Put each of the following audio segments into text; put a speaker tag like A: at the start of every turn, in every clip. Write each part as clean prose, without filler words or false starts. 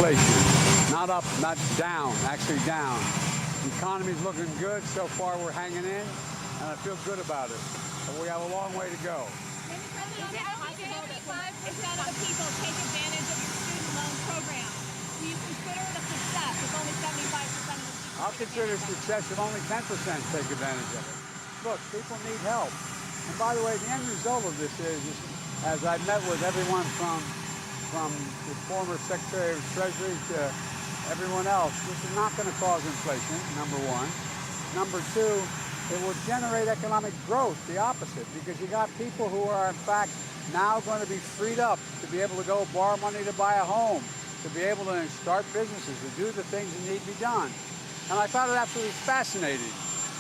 A: inflation. Not up, not down, actually down. The economy's looking good. So far, we're hanging in, and I feel good about it. But we have a long way to go.
B: Is it possible that 5% of the people take advantage of your student loan program? Do you consider it a success if only 75% of the people
A: I'll consider it a success if only 10% take advantage of it. Look, people need help. And by the way, the end result of this is as I met with everyone from the former Secretary of Treasury to everyone else, this is not going to cause inflation, number one. Number two, it will generate economic growth, the opposite, because you got people who are, in fact, now going to be freed up to be able to go borrow money to buy a home, to be able to start businesses, to do the things that need to be done. And I found it absolutely fascinating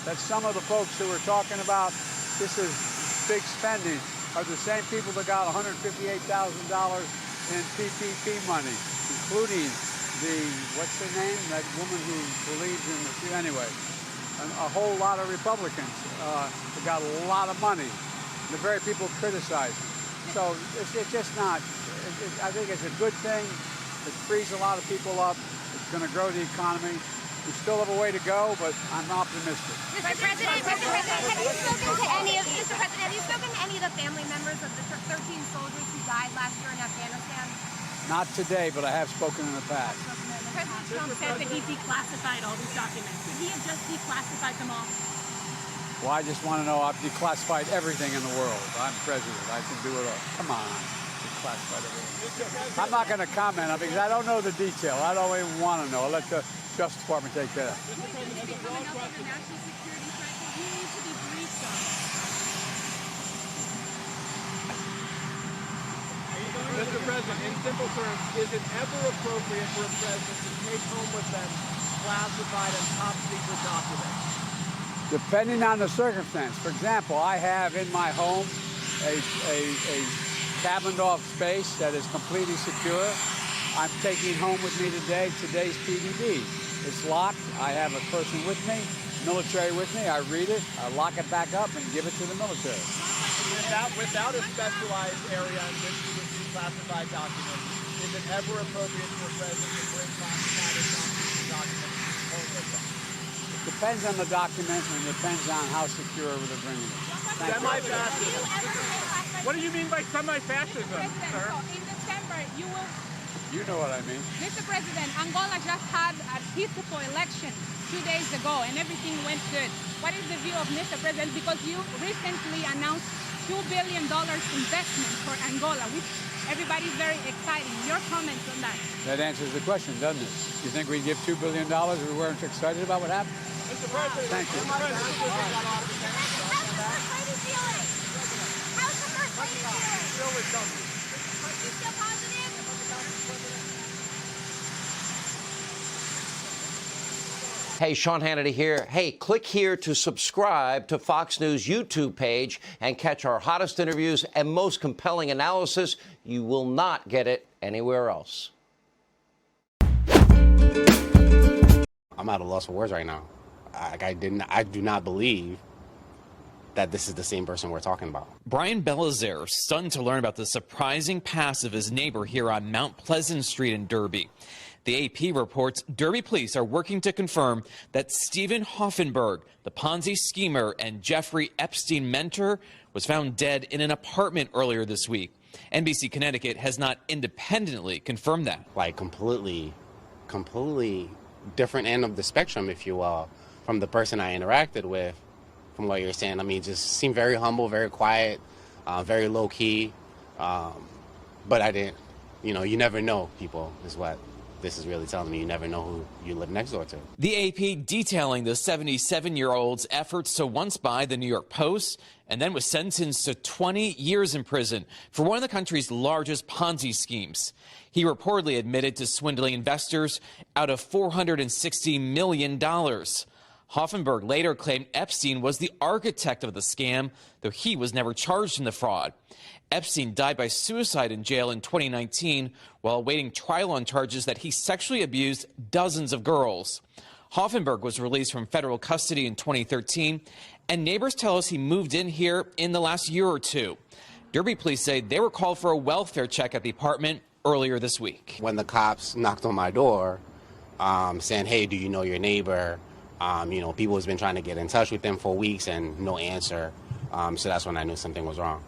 A: that some of the folks who were talking about this is big spending are the same people that got $158,000 in PPP money, including what's her name? That woman who believes in anyway, a whole lot of Republicans who got a lot of money. The very people criticizing. So it's just not, I think it's a good thing. It frees a lot of people up. It's going to grow the economy. We still have a way to go, but I'm optimistic.
C: Mr. President, have you spoken to any of the family members of the 13 soldiers who died last year in Afghanistan?
A: Not today, but I have spoken in the past.
B: President Trump said that he declassified all these documents. Could he have just declassified them all?
A: Well, I just want to know I've declassified everything in the world. I'm president. I can do it all. Come on. Declassified everything. I'm not going to comment on it because I don't know the detail. I don't even want to know. I'll let the Justice Department take care of it.
D: Mr. President, in simple terms, is it ever appropriate for a president to take home with them classified and top secret documents?
A: Depending on the circumstance. For example, I have in my home a cabined off space that is completely secure. I'm taking home with me today today's PDD. It's locked. I have a person with me, military with me. I read it, I lock it back up, and give it to the military.
D: Without a specialized area in which to declassify documents, is it ever appropriate for a president to bring classified and top secret documents home with them?
A: It depends on the document and it depends on how secure they're bringing it.
D: Semi-fascism. What do you mean by semi-fascism, sir?
B: In December, you will...
A: You know what I mean.
B: Mr. President, Angola just had a peaceful election 2 days ago, and everything went good. What is the view of Mr. President? Because you recently announced $2 billion investment for Angola, which everybody's very excited. Your comments on that?
A: That answers the question, doesn't it? You think we'd give $2 billion if we weren't excited about what happened?
D: Mr. President,
A: thank you.
C: How's the first lady feeling? How's the first lady feeling?
D: Still recovering.
C: She's still positive?
E: Hey, Sean Hannity here. Hey, click here to subscribe to Fox News YouTube page and catch our hottest interviews and most compelling analysis. You will not get it anywhere else.
F: I'm at a loss for words right now. I do not believe that this is the same person we're talking about.
G: Brian Belizaire, stunned to learn about the surprising past of his neighbor here on Mount Pleasant Street in Derby. The AP reports Derby police are working to confirm that StevenHoffenberg, the Ponzi schemer and Jeffrey Epstein mentor, was found dead in an apartment earlier this week. NBC Connecticut has not independently confirmed that.
F: Like completely different end of the spectrum, if you will, from the person I interacted with, from what you're saying. I mean, just seemed very humble, very quiet, very low key. But I didn't, you never know people is what this is really telling me. You never know who you live next door to.
G: The AP detailing the 77-year-old's efforts to once buy the New York Post and then was sentenced to 20 years in prison for one of the country's largest Ponzi schemes. He reportedly admitted to swindling investors out of $460 million. Hoffenberg later claimed Epstein was the architect of the scam, though he was never charged in the fraud. Epstein died by suicide in jail in 2019 while awaiting trial on charges that he sexually abused dozens of girls. Hoffenberg was released from federal custody in 2013, and neighbors tell us he moved in here in the last year or two. Derby police say they were called for a welfare check at the apartment earlier this week.
F: When the cops knocked on my door saying, hey, do you know your neighbor? People has been trying to get in touch with them for weeks and no answer. So that's when I knew something was wrong.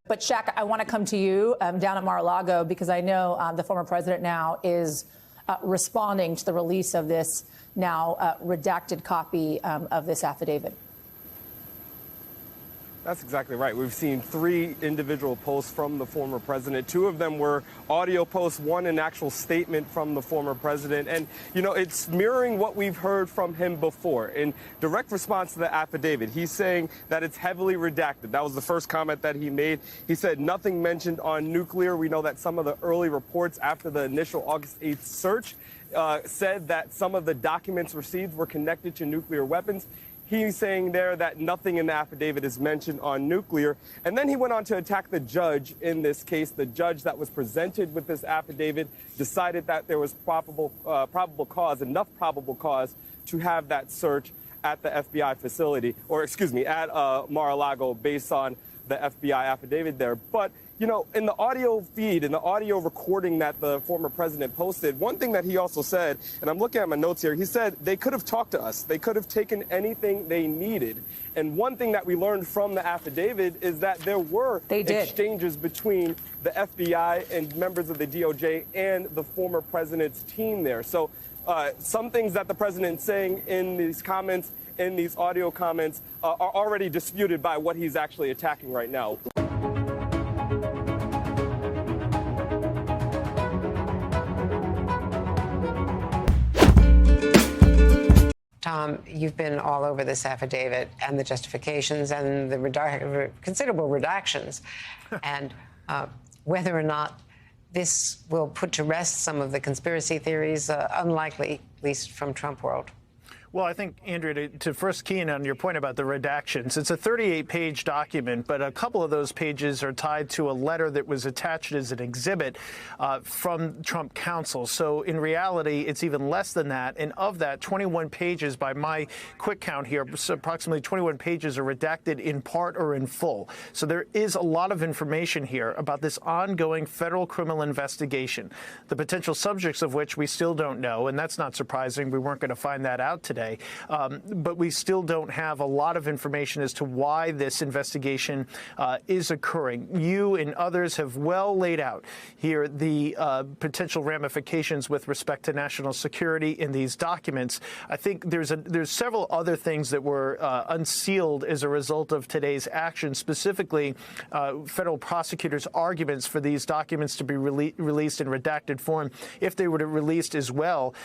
H: But Shaq, I want to come to you down at MarALago because I know the former president now is responding to the release of this now redacted copy of this affidavit.
I: That's exactly right. We've seen 3 individual posts from the former president. 2 of them were audio posts, 1 an actual statement from the former president. And, it's mirroring what we've heard from him before. In direct response to the affidavit, he's saying that it's heavily redacted. That was the first comment that he made. He said nothing mentioned on nuclear. We know that some of the early reports after the initial August 8th search said that some of the documents received were connected to nuclear weapons. He's saying there that nothing in the affidavit is mentioned on nuclear. And then he went on to attack the judge in this case. The judge that was presented with this affidavit decided that there was enough probable cause to have that search at the FBI facility, at MarALago based on the FBI affidavit there. But in the audio feed, in the audio recording that the former president posted, one thing that he also said, and I'm looking at my notes here, he said they could have talked to us. They could have taken anything they needed. And one thing that we learned from the affidavit is that there were exchanges between the FBI and members of the DOJ and the former president's team there. So some things that the president's saying in these comments, in these audio comments, are already disputed by what he's actually attacking right now.
J: Tom, you've been all over this affidavit and the justifications and the considerable redactions, and whether or not this will put to rest some of the conspiracy theories, unlikely, at least from Trump world.
K: Well, I think, Andrea, to first key in on your point about the redactions, it's a 38-page document, but a couple of those pages are tied to a letter that was attached as an exhibit from Trump counsel. So in reality, it's even less than that. And of that, 21 pages, by my quick count here, approximately 21 pages are redacted in part or in full. So there is a lot of information here about this ongoing federal criminal investigation, the potential subjects of which we still don't know. And that's not surprising. We weren't going to find that out today. But we still don't have a lot of information as to why this investigation is occurring. You and others have well laid out here the potential ramifications with respect to national security in these documents. I think there's several other things that were unsealed as a result of today's action, specifically federal prosecutors' arguments for these documents to be released in redacted form if they were released as well.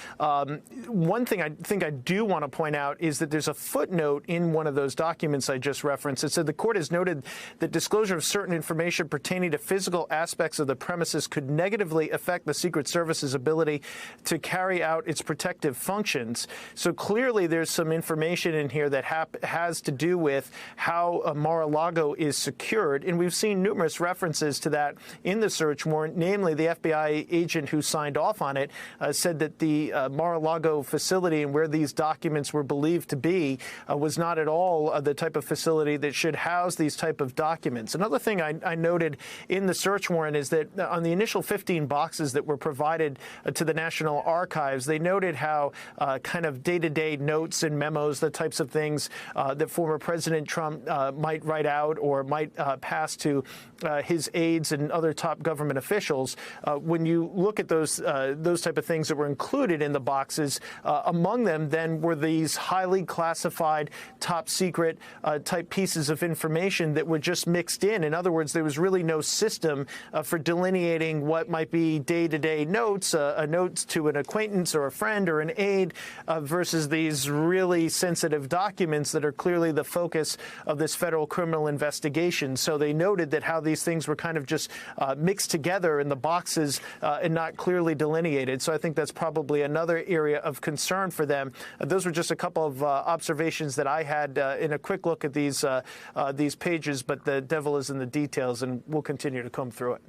K: One thing I think I do want to point out is that there's a footnote in one of those documents I just referenced. It said the court has noted that disclosure of certain information pertaining to physical aspects of the premises could negatively affect the Secret Service's ability to carry out its protective functions. So clearly there's some information in here that has to do with how MarALago is secured, and we've seen numerous references to that in the search warrant. Namely, the FBI agent who signed off on it said that the MarALago facility and where these documents were believed to be was not at all the type of facility that should house these type of documents. Another thing I noted in the search warrant is that on the initial 15 boxes that were provided to the National Archives, they noted how kind of day-to-day notes and memos, the types of things that former President Trump might write out or might pass to his aides and other top government officials. When you look at those type of things that were included in the boxes, among them then were these highly classified, top secret type pieces of information that were just mixed in. In other words, there was really no system for delineating what might be day-to-day notes, a note to an acquaintance or a friend or an aide, versus these really sensitive documents that are clearly the focus of this federal criminal investigation. So they noted that how these things were kind of just mixed together in the boxes and not clearly delineated. So I think that's probably another area of concern for them. Those were just a couple of observations that I had in a quick look at these pages, but the devil is in the details, and we'll continue to comb through it.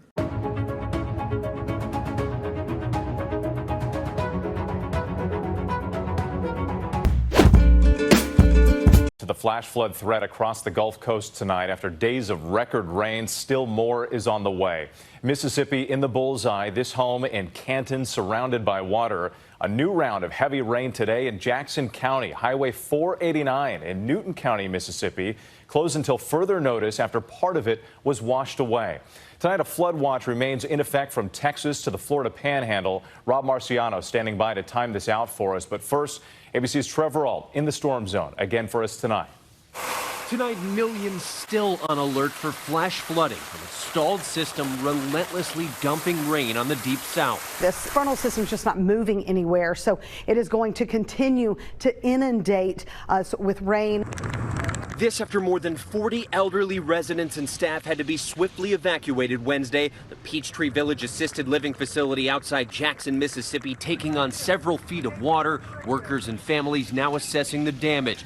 L: the flash flood threat across the Gulf Coast tonight. After days of record rain, still more is on the way. Mississippi in the bullseye. This home in Canton surrounded by water. A new round of heavy rain today in Jackson County. Highway 489 in Newton County, Mississippi, closed until further notice after part of it was washed away. Tonight, a flood watch remains in effect from Texas to the Florida Panhandle. Rob Marciano standing by to time this out for us. But first, ABC's Trevor Ault in the storm zone again for us tonight.
M: Tonight, millions still on alert for flash flooding from a stalled system relentlessly dumping rain on the deep south.
N: This frontal system is just not moving anywhere, so it is going to continue to inundate us with rain.
M: This after more than 40 elderly residents and staff had to be swiftly evacuated Wednesday. The Peachtree Village assisted living facility outside Jackson, Mississippi, taking on several feet of water. Workers and families now assessing the damage.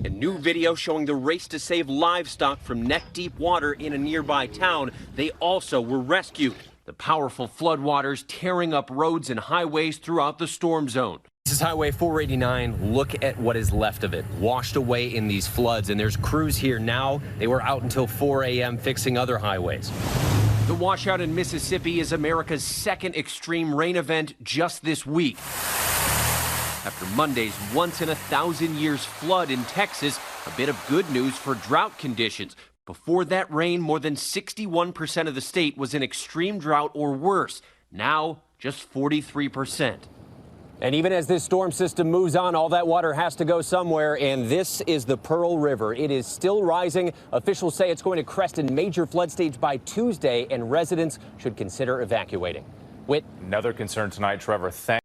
M: A new video showing the race to save livestock from neck-deep water in a nearby town. They also were rescued. The powerful floodwaters tearing up roads and highways throughout the storm zone. This is Highway 489. Look at what is left of it, washed away in these floods. And there's crews here now. They were out until 4 a.m. fixing other highways. The washout in Mississippi is America's second extreme rain event just this week. After Monday's once-in-a-thousand-years flood in Texas, a bit of good news for drought conditions. Before that rain, more than 61% of the state was in extreme drought or worse. Now, just 43%.
O: And even as this storm system moves on, all that water has to go somewhere, and this is the Pearl River. It is still rising. Officials say it's going to crest in major flood stage by Tuesday, and residents should consider evacuating. Whit.
L: Another concern tonight, Trevor. Thanks.